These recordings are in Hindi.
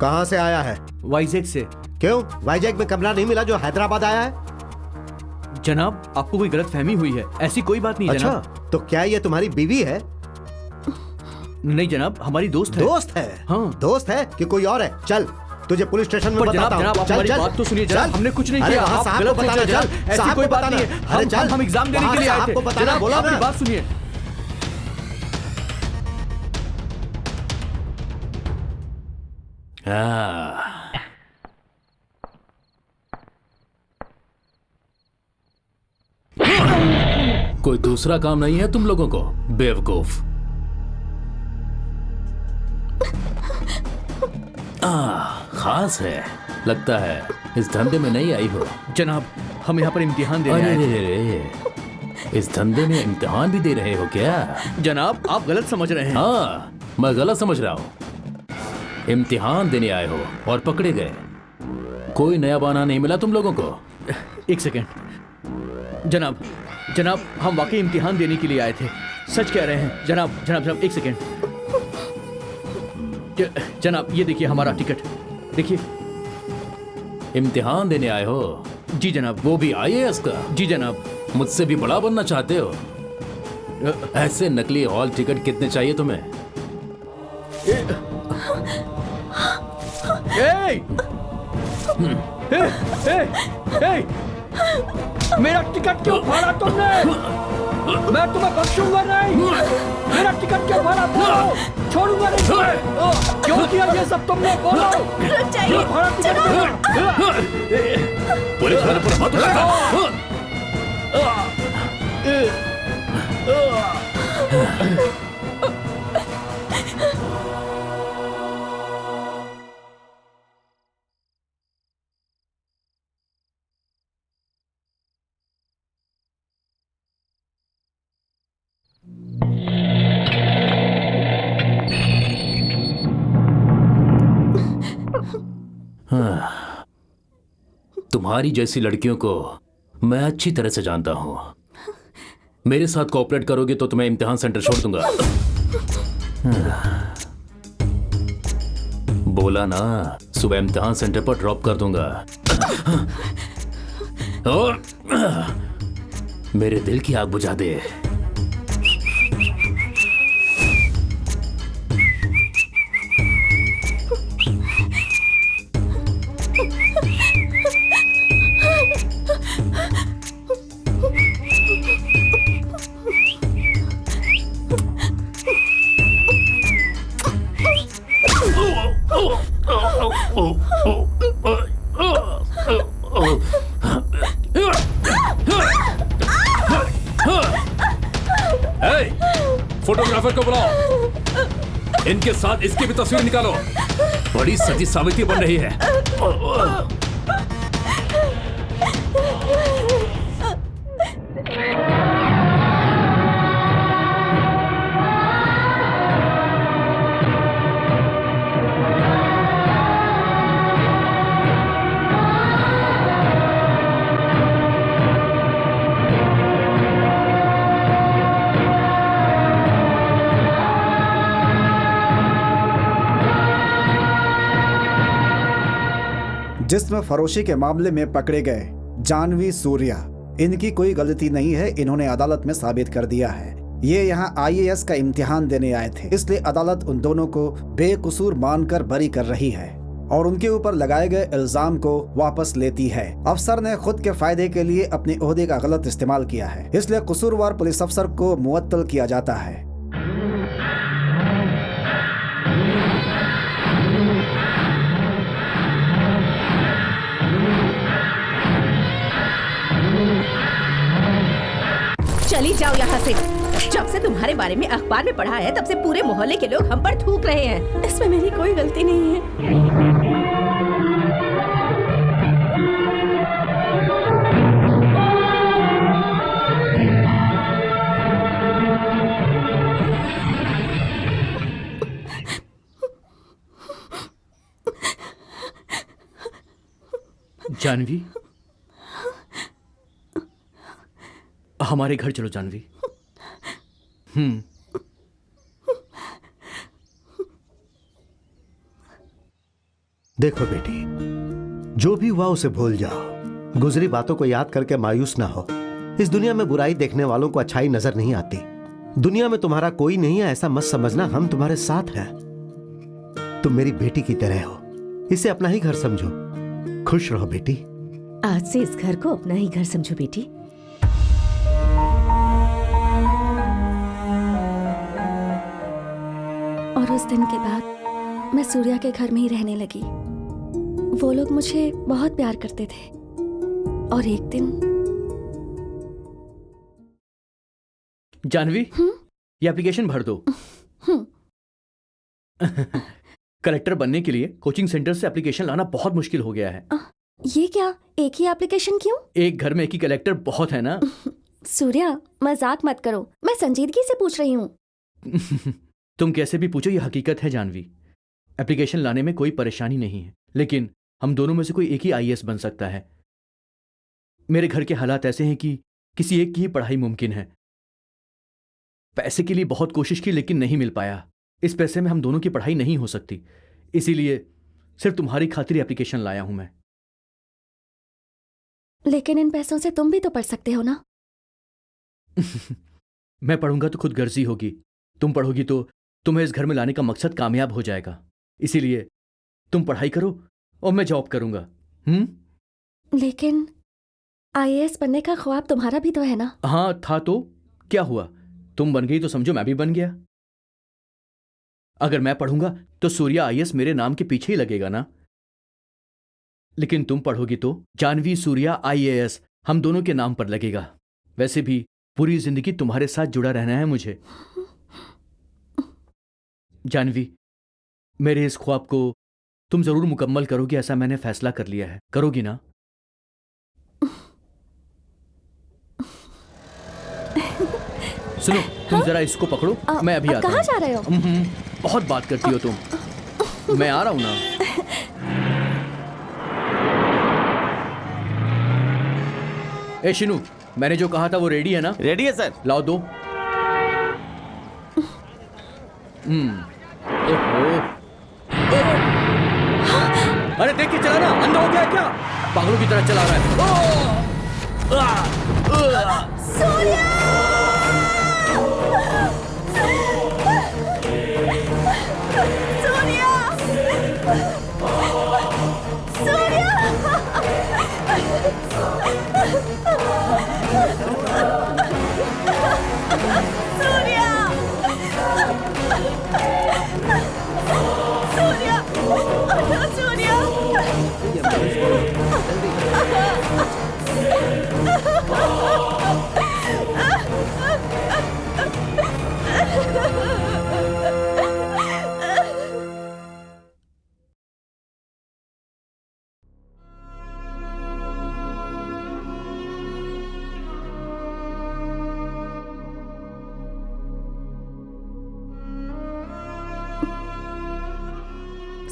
कहाँ से आया है? वाइजैक से। क्यों? वाइजैक में कमरा नहीं मिला जो हैदराबाद आया है? जनाब, आपको कोई गलत फहमी हुई है, ऐसी कोई बात नहीं। अच्छा, जनाब। तो क्या ये तुम्हारी बीवी है? नहीं जनाब, हमारी दोस्त है। दोस्त है? हाँ। दोस्त है कि कोई और है? चल तुझे पुलिस स्टेशन में बताता हूँ। जनाब, आप हमारी बात तो सुनिए जनाब, हमने कुछ नहीं किया। आप गलत बताना, चल, ऐसी कोई बात नहीं है। अरे चल, हम एग्जाम देने के लिए आए थे। जनाब, बोला आपकी ना। बात सुनिए। कोई दूसरा काम नहीं है तुम लोगों को, बेवकूफ। खास है, लगता है इस धंधे में नहीं आई हो। जनाब, हम यहाँ पर इम्तिहान देने आए थे। इस धंधे में इम्तिहान भी दे रहे हो क्या? जनाब, आप गलत समझ रहे हैं। हाँ, मैं गलत समझ रहा हूँ। इम्तिहान देने आए हो और पकड़े गए। कोई नया बहाना नहीं मिला तुम लोगों को? एक सेकेंड जनाब, जनाब हम वाकई इम्तिहान देने के लिए आए थे, सच कह रहे हैं। जनाब जनाब जनाब एक सेकेंड। जनाब ये देखिए हमारा टिकट, देखिए। इम्तिहान देने आए हो? जी जनाब। वो भी IAS का? जी जनाब। मुझसे भी बड़ा बनना चाहते हो? ऐसे नकली हॉल टिकट कितने चाहिए तुम्हें? मेरा टिकट क्यों फाड़ा तुमने? मैं तुम्हें बख्शूंगा नहीं। मेरा टिकट क्यों फाड़ा? बोलो, छोड़ूंगा नहीं तुम्हें। क्यों किया ये सब तुमने? बोलो, क्यों फाड़ा टिकट? पुलिस वाले पर हाथ उठाओ। तुम्हारी जैसी लड़कियों को मैं अच्छी तरह से जानता हूं। मेरे साथ कोऑपरेट करोगे तो तुम्हें इम्तिहान सेंटर छोड़ दूंगा। बोला ना, सुबह इम्तिहान सेंटर पर ड्रॉप कर दूंगा। मेरे दिल की आग बुझा दे। फोटोग्राफर को बुलाओ, इनके साथ इसकी भी तस्वीर निकालो। बड़ी सती सावित्री बन रही है। जिस्म फरोशी के मामले में पकड़े गए जानवी सूर्या, इनकी कोई गलती नहीं है, इन्होंने अदालत में साबित कर दिया है। ये यहाँ IAS का इम्तिहान देने आए थे, इसलिए अदालत उन दोनों को बेकसूर मानकर बरी कर रही है और उनके ऊपर लगाए गए इल्जाम को वापस लेती है। अफसर ने खुद के फायदे के लिए अपने ओहदे का गलत इस्तेमाल किया है, इसलिए कसूरवार पुलिस अफसर को मुअत्तल किया जाता है। चली जाओ यहाँ से। जब से तुम्हारे बारे में अखबार में पढ़ा है, तब से पूरे मोहल्ले के लोग हम पर थूक रहे हैं। इसमें मेरी कोई गलती नहीं है। जानवी, हमारे घर चलो जानवी। देखो बेटी, जो भी हुआ उसे भूल जाओ। गुजरी बातों को याद करके मायूस ना हो। इस दुनिया में बुराई देखने वालों को अच्छाई नजर नहीं आती। दुनिया में तुम्हारा कोई नहीं है ऐसा मत समझना, हम तुम्हारे साथ हैं। तुम मेरी बेटी की तरह हो, इसे अपना ही घर समझो। खुश रहो बेटी। आज से इस घर को अपना ही घर समझो बेटी। और उस दिन के बाद मैं सूर्या के घर में ही रहने लगी। वो लोग मुझे बहुत प्यार करते थे। और एक दिन जानवी, ये एप्लीकेशन भर दो। कलेक्टर बनने के लिए कोचिंग सेंटर से एप्लीकेशन लाना बहुत मुश्किल हो गया है। ये क्या, एक ही एप्लीकेशन क्यों? एक घर में एक ही कलेक्टर बहुत है ना। सूर्या, मजाक मत करो, मैं संजीदगी से पूछ रही हूँ। तुम कैसे भी पूछो, ये हकीकत है जानवी। एप्लीकेशन लाने में कोई परेशानी नहीं है, लेकिन हम दोनों में से कोई एक ही आईएएस बन सकता है। मेरे घर के हालात ऐसे हैं कि किसी एक की ही पढ़ाई मुमकिन है। पैसे के लिए बहुत कोशिश की लेकिन नहीं मिल पाया। इस पैसे में हम दोनों की पढ़ाई नहीं हो सकती, इसीलिए सिर्फ तुम्हारी खातिर एप्लीकेशन लाया हूं मैं। लेकिन इन पैसों से तुम भी तो पढ़ सकते हो ना। मैं पढ़ूंगा तो खुद गर्जी होगी, तुम पढ़ोगी तो तुम्हें इस घर में लाने का मकसद कामयाब हो जाएगा। इसीलिए तुम पढ़ाई करो और मैं जॉब करूंगा। लेकिन आईएएस बनने का ख्वाब तुम्हारा भी तो है ना। हाँ था, तो क्या हुआ? तुम बन गई तो समझो मैं भी बन गया। अगर मैं पढ़ूंगा तो सूर्या आईएएस मेरे नाम के पीछे ही लगेगा ना। लेकिन तुम पढ़ोगी तो जानवी सूर्या आईएएस हम दोनों के नाम पर लगेगा। वैसे भी पूरी जिंदगी तुम्हारे साथ जुड़ा रहना है मुझे। जानवी, मेरे इस ख्वाब को तुम जरूर मुकम्मल करोगी, ऐसा मैंने फैसला कर लिया है। करोगी ना? सुनो, तुम जरा इसको पकड़ो, मैं अभी आता हूं। कहाँ जा रहे हो? बहुत बात करती हो तुम। मैं आ रहा हूं ना। ए शिनू, मैंने जो कहा था वो रेडी है ना? रेडी है सर। लाओ दो। ओहो। अरे देख के चलाना, अंधा हो गया है क्या? पागलों की तरह चला रहा है।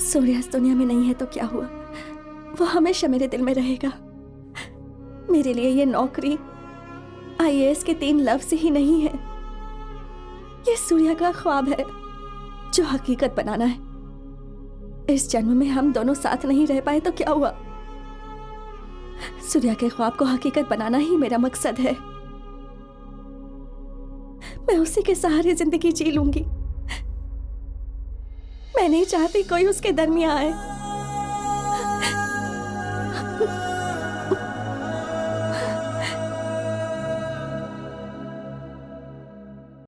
सूर्या इस दुनिया में नहीं है तो क्या हुआ, वो हमेशा मेरे दिल में रहेगा। मेरे लिए ये नौकरी आईएएस के 3 लफ्ज ही नहीं है, ये सूर्या का ख्वाब है जो हकीकत बनाना है। इस जन्म में हम दोनों साथ नहीं रह पाए तो क्या हुआ, सूर्या के ख्वाब को हकीकत बनाना ही मेरा मकसद है। मैं उसी के सहारे जिंदगी जी लूंगी। मैं नहीं चाहती कोई उसके दरमियां आए।